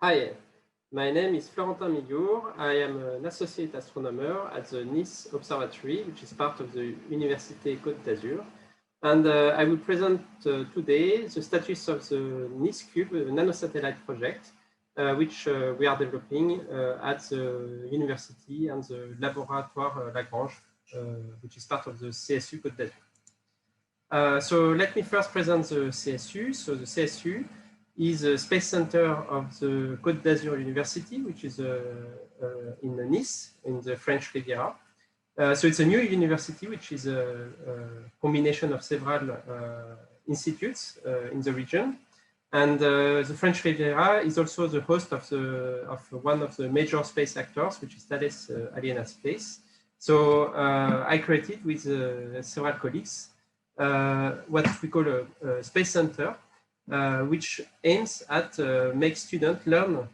Hi, my name is Florentin Migliour. I am an associate astronomer at the Nice Observatory, which is part of the Université Côte d'Azur. And I will present today the status of the NISCube nanosatellite project, which we are developing at the university and the Laboratoire Lagrange, which is part of the CSU Côte d'Azur. So let me first present the CSU. So the CSU is a space center of the Côte d'Azur University, which is in Nice, in the French Riviera. So it's a new university, which is a combination of several institutes in the region. And the French Riviera is also the host of one of the major space actors, which is Thales Alenia Space. So I created with several colleagues what we call a space center, which aims at make students learn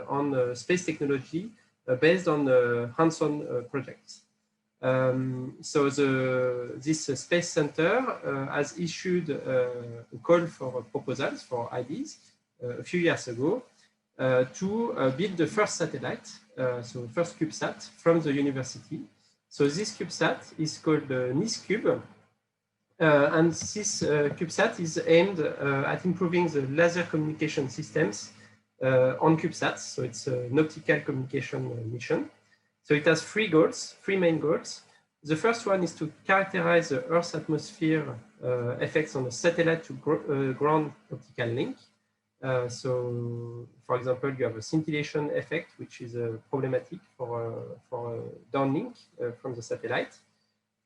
on space technology based on hands-on projects. So this space center has issued a call for proposals for ideas a few years ago to build the first satellite, so first CubeSat from the university. So this CubeSat is called NISCube. And this CubeSat is aimed at improving the laser communication systems on CubeSats. So it's an optical communication mission. So it has three main goals. The first one is to characterize the Earth's atmosphere effects on the satellite to ground optical link. So, for example, you have a scintillation effect, which is problematic for downlink from the satellite.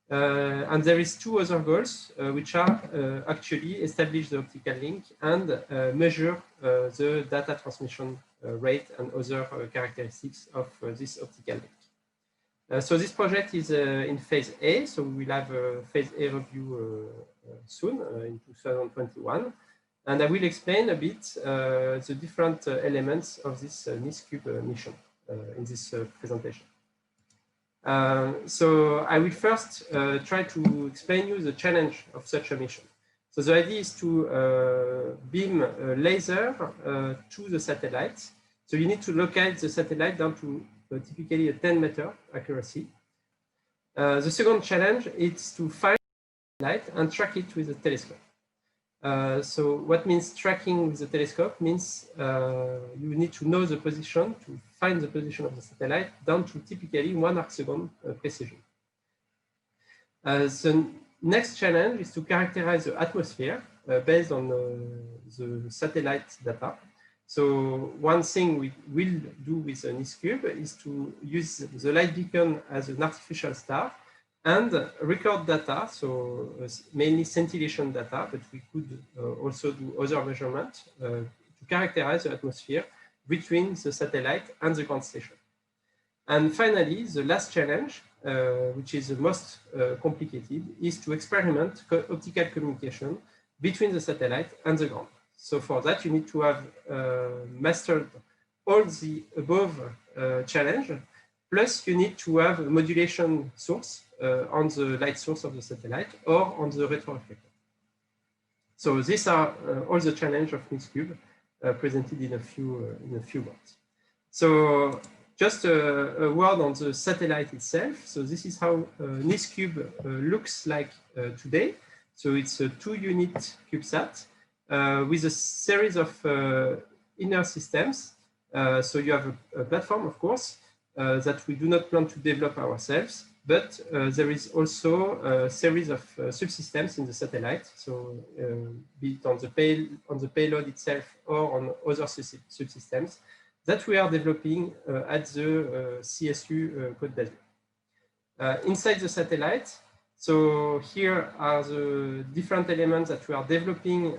And there is two other goals, which are actually establish the optical link and measure the data transmission rate and other characteristics of this optical link. So this project is in phase A, so we will have a phase A review soon in 2021. And I will explain a bit the different elements of this NISCube mission in this presentation. So I will first try to explain you the challenge of such a mission. So the idea is to beam a laser to the satellite. So you need to locate the satellite down to typically a 10-meter accuracy. The second challenge is to find the satellite and track it with a telescope. So what means tracking with the telescope means you need to know the position, to find the position of the satellite down to typically 1 arcsecond precision. The next challenge is to characterize the atmosphere based on the satellite data. So one thing we will do with an NISCube is to use the light beacon as an artificial star and record data, so mainly scintillation data, but we could also do other measurements to characterize the atmosphere between the satellite and the ground station. And finally, the last challenge, which is the most complicated, is to experiment optical communication between the satellite and the ground. So for that, you need to have mastered all the above challenge, plus you need to have a modulation source on the light source of the satellite or on the retroreflector. So these are all the challenges of NISCube presented in a few words. So just a word on the satellite itself. So this is how NISCube looks like today. So it's a 2-unit CubeSat with a series of inner systems. So you have a platform, of course, that we do not plan to develop ourselves, but there is also a series of subsystems in the satellite. So be it on the payload itself or on other subsystems that we are developing at the CSU Côte d'Azur. Inside the satellite, so here are the different elements that we are developing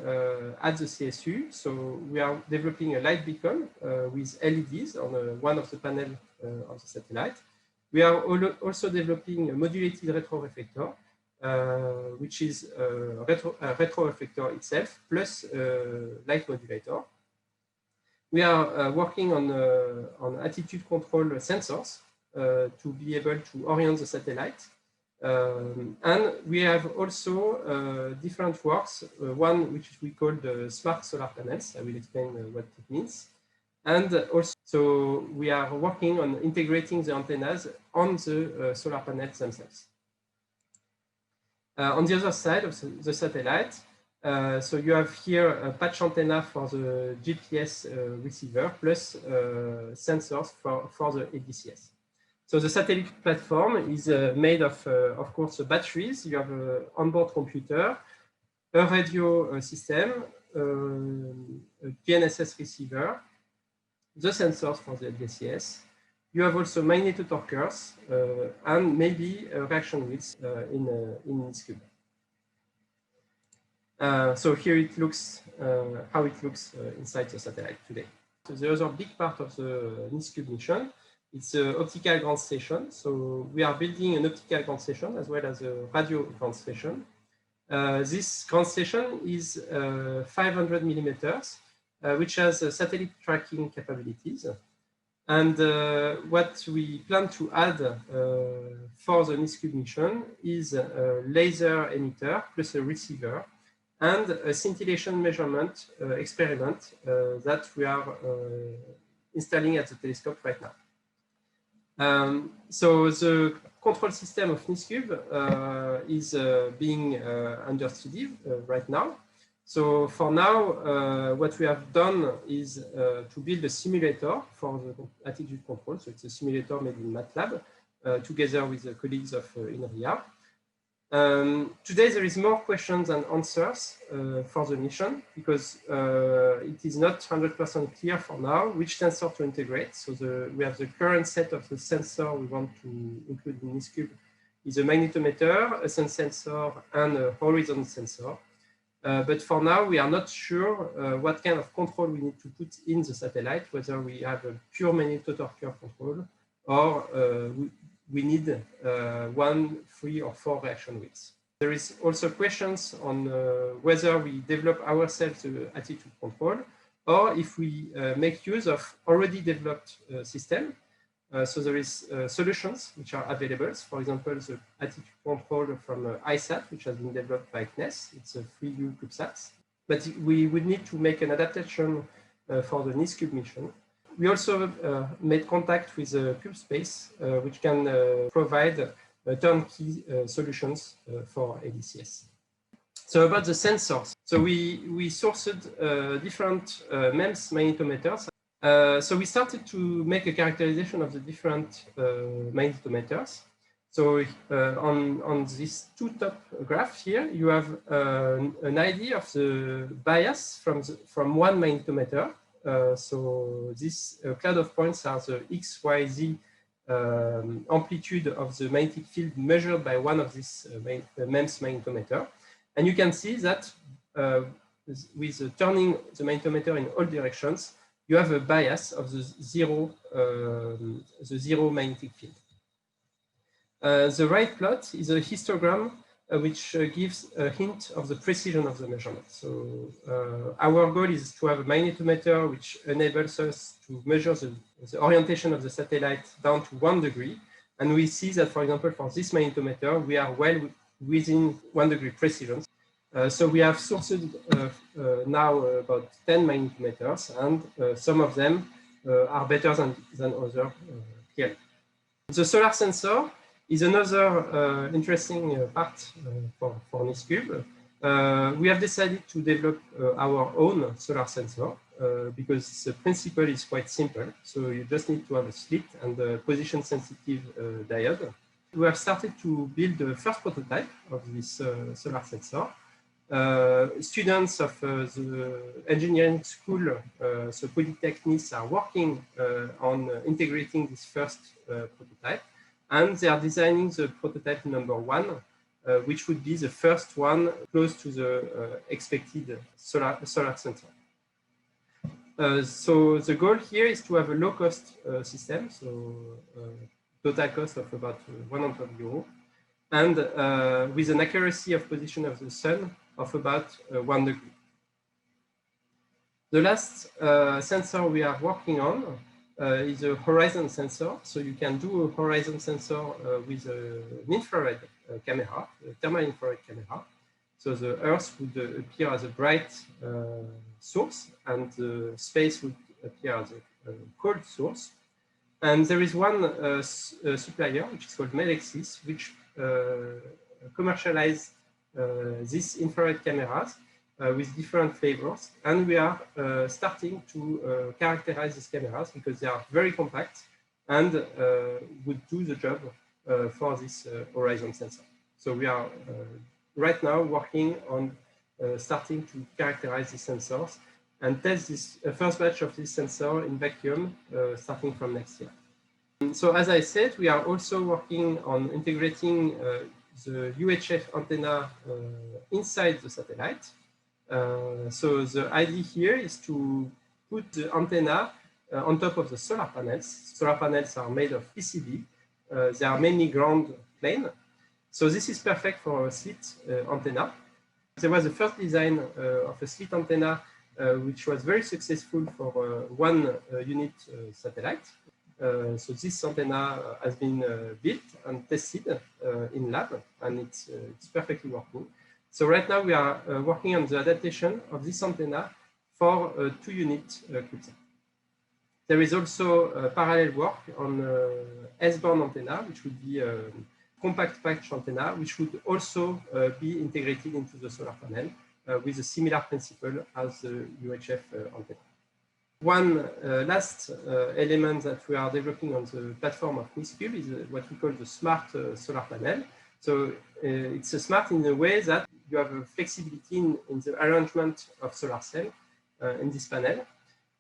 at the CSU. So we are developing a light beacon with LEDs on one of the panels of the satellite. We are also developing a modulated retroreflector, which is a retroreflector itself plus light modulator. We are working on attitude control sensors to be able to orient the satellite. And we have also different works, one which we call the smart solar panels. I will explain what it means. And also, so we are working on integrating the antennas on the solar panels themselves. On the other side of the satellite, so you have here a patch antenna for the GPS receiver plus sensors for the ADCS. So the satellite platform is made of course, batteries. You have an onboard computer, a radio system, a GNSS receiver, the sensors for the ADCS. You have also magneto-torquers and maybe reaction wheels in NISCUBE. So here it looks how it looks inside the satellite today. So the other big part of the NISCUBE mission, it's an optical ground station. So we are building an optical ground station as well as a radio ground station. This ground station is 500 millimeters, which has satellite tracking capabilities. And what we plan to add for the NISCUBE mission is a laser emitter plus a receiver and a scintillation measurement experiment that we are installing at the telescope right now. So the control system of NISCUBE is being under study right now. So for now, what we have done is to build a simulator for the attitude control. So it's a simulator made in MATLAB together with the colleagues of INRIA. Today, there is more questions than answers for the mission because it is not 100% clear for now which sensor to integrate. So we have the current set of the sensor we want to include in NISCUBE is a magnetometer, a sun sensor, and a horizon sensor. But for now, we are not sure what kind of control we need to put in the satellite, whether we have a pure magneto-torquer control or we need 1, 3, or 4 reaction wheels. There is also questions on whether we develop ourselves the attitude control or if we make use of already developed system. So there is solutions which are available. For example, the attitude control from ISAT, which has been developed by CNES. It's a 3U CubeSat. But we would need to make an adaptation for the NISCUBE mission. We also made contact with CubeSpace, which can provide turnkey solutions for ADCS. So about the sensors. So we sourced different MEMS magnetometers. So we started to make a characterization of the different magnetometers. So on these two top graphs here, you have an idea of the bias from one magnetometer. So this cloud of points are the X, Y, Z amplitude of the magnetic field measured by one of these MEMS magnetometer. And you can see that with turning the magnetometer in all directions, you have a bias of the zero magnetic field. The right plot is a histogram which gives a hint of the precision of the measurement. So our goal is to have a magnetometer which enables us to measure the orientation of the satellite down to 1 degree. And we see that, for example, for this magnetometer, we are well within 1 degree precision. So we have sourced now about 10 magnetometers, and some of them are better than others here. The solar sensor is another interesting part for NISCUBE. We have decided to develop our own solar sensor because the principle is quite simple. So you just need to have a slit and a position-sensitive diode. We have started to build the first prototype of this solar sensor. Students of the engineering school, so Polytechnics, are working on integrating this first prototype, and they are designing the prototype number 1, which would be the first one close to the expected solar sensor. So the goal here is to have a low-cost system, so total cost of about 100 euros, and with an accuracy of position of the sun of about 1 degree. The last sensor we are working on is a horizon sensor. So you can do a horizon sensor with an infrared camera, a thermal infrared camera. So the Earth would appear as a bright source, and the space would appear as a cold source. And there is one supplier, which is called Melexis, which commercialize these infrared cameras with different flavors. And we are starting to characterize these cameras because they are very compact and would do the job for this horizon sensor. So we are right now working on starting to characterize these sensors and test this first batch of this sensor in vacuum starting from next year. So as I said, we are also working on integrating the UHF antenna inside the satellite. So the idea here is to put the antenna on top of the solar panels. Solar panels are made of PCB. They are mainly ground plane. So this is perfect for a slit antenna. There was a first design of a slit antenna which was very successful for one unit satellite. So this antenna has been built and tested in lab, and it's perfectly working. So right now we are working on the adaptation of this antenna for a 2-unit CubeSat. There is also parallel work on S-band antenna, which would be a compact patch antenna, which would also be integrated into the solar panel with a similar principle as the UHF antenna. One last element that we are developing on the platform of NISCube is what we call the smart solar panel. So it's smart in the way that you have a flexibility in the arrangement of solar cell in this panel.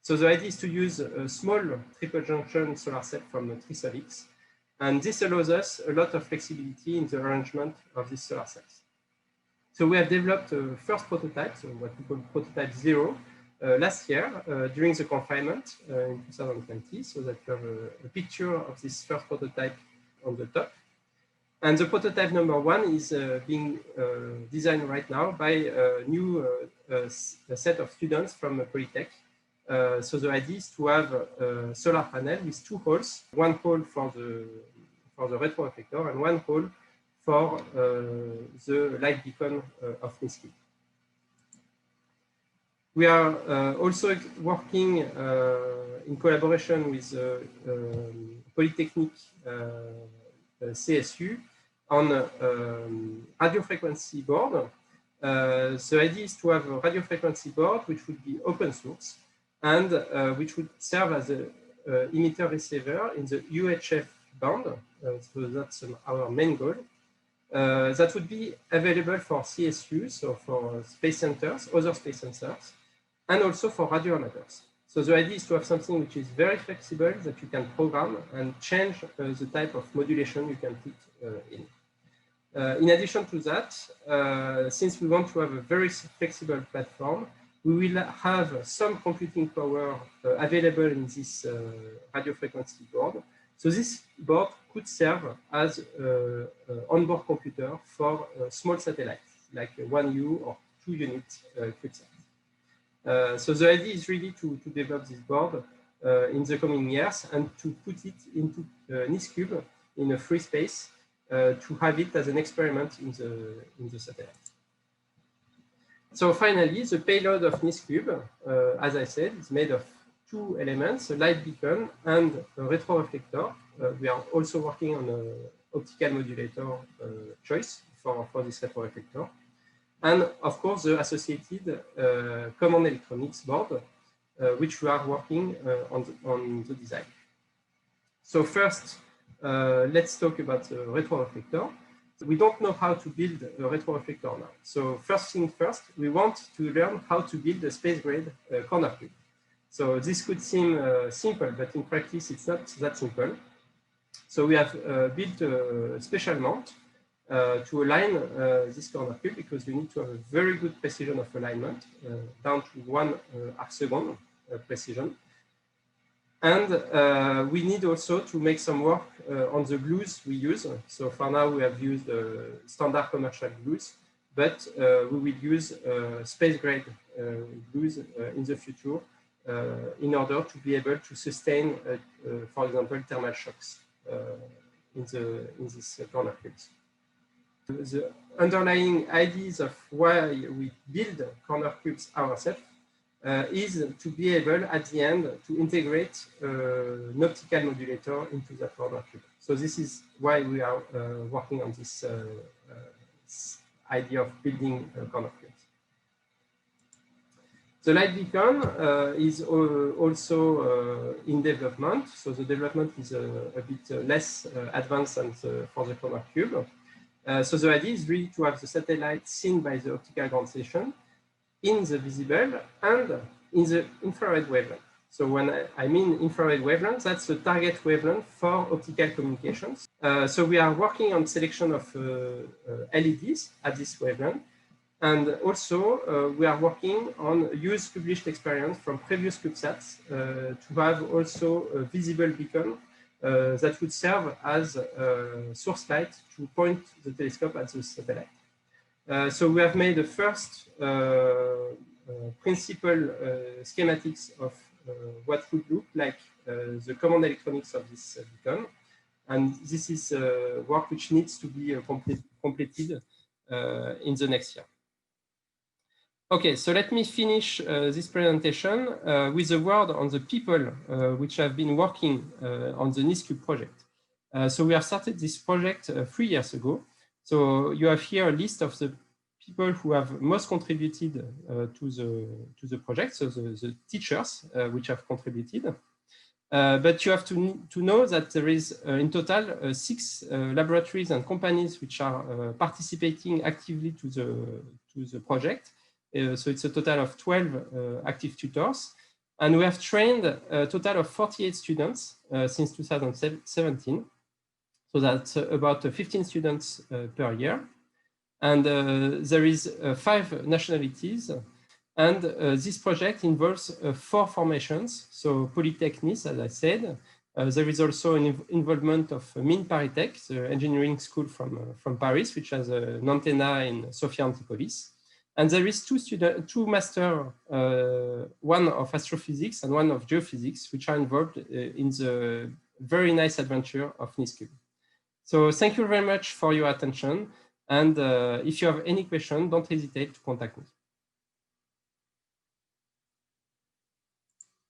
So the idea is to use a small triple junction solar cell from Trisolix. And this allows us a lot of flexibility in the arrangement of these solar cells. So we have developed a first prototype, so what we call prototype 0, last year during the confinement in 2020, so that you have a picture of this first prototype on the top. And the prototype number 1 is being designed right now by a new set of students from Polytech. So the idea is to have a solar panel with 2 holes, one hole for the retroreflector and one hole for the light beacon of NISCube. We are also working in collaboration with Polytechnic CSU on a radio frequency board. The idea is to have a radio frequency board which would be open source and which would serve as an emitter receiver in the UHF band. So that's our main goal. That would be available for CSU, so for space centers, other space centers, and also for radio amateurs. So the idea is to have something which is very flexible that you can program and change the type of modulation you can put in. In addition to that, since we want to have a very flexible platform, we will have some computing power available in this radio frequency board. So this board could serve as an onboard computer for small satellites, like a 1U or 2-unit CubeSat. So the idea is really to develop this board in the coming years and to put it into NISCube in a free space to have it as an experiment in the satellite. So finally, the payload of NISCube, as I said, is made of 2 elements, a light beacon and a retroreflector. We are also working on an optical modulator choice for this retroreflector. And of course, the associated common electronics board, which we are working on the design. So first, let's talk about the retroreflector. We don't know how to build a retroreflector now. So first thing first, we want to learn how to build a space-grade corner cube. So this could seem simple, but in practice, it's not that simple. So we have built a special mount to align this corner cube because we need to have a very good precision of alignment, down to 1 arcsecond precision. And we need also to make some work on the glues we use. So for now, we have used standard commercial glues, but we will use space-grade glues in the future in order to be able to sustain, for example, thermal shocks in these corner cubes. The underlying ideas of why we build corner cubes ourselves is to be able at the end to integrate an optical modulator into that corner cube. So this is why we are working on this idea of building corner cubes. The light beacon is also in development. So the development is a bit less advanced than for the corner cube. So the idea is really to have the satellite seen by the optical ground station in the visible and in the infrared wavelength. So when I mean infrared wavelength, that's the target wavelength for optical communications. So we are working on selection of LEDs at this wavelength. And also we are working on used published experience from previous CubeSats to have also a visible beacon that would serve as a source light to point the telescope at the satellite. So we have made the first principal schematics of what would look like the command electronics of this beacon. And this is work which needs to be completed in the next year. Okay, so let me finish this presentation with a word on the people which have been working on the NISCUBE project. So we have started this project 3 years ago. So you have here a list of the people who have most contributed to the project, so the teachers which have contributed. But you have to know that there is in total 6 laboratories and companies which are participating actively to the project. So it's a total of 12 active tutors. And we have trained a total of 48 students since 2017. So that's about 15 students per year. And there is 5 nationalities. And this project involves 4 formations. So Polytechnics, as I said. There is also an involvement of Mines ParisTech, the engineering school from Paris, which has an antenna in Sophia Antipolis. And there is 2 masters, one of astrophysics and one of geophysics, which are involved in the very nice adventure of NISCUBE. So thank you very much for your attention. And if you have any question, don't hesitate to contact me.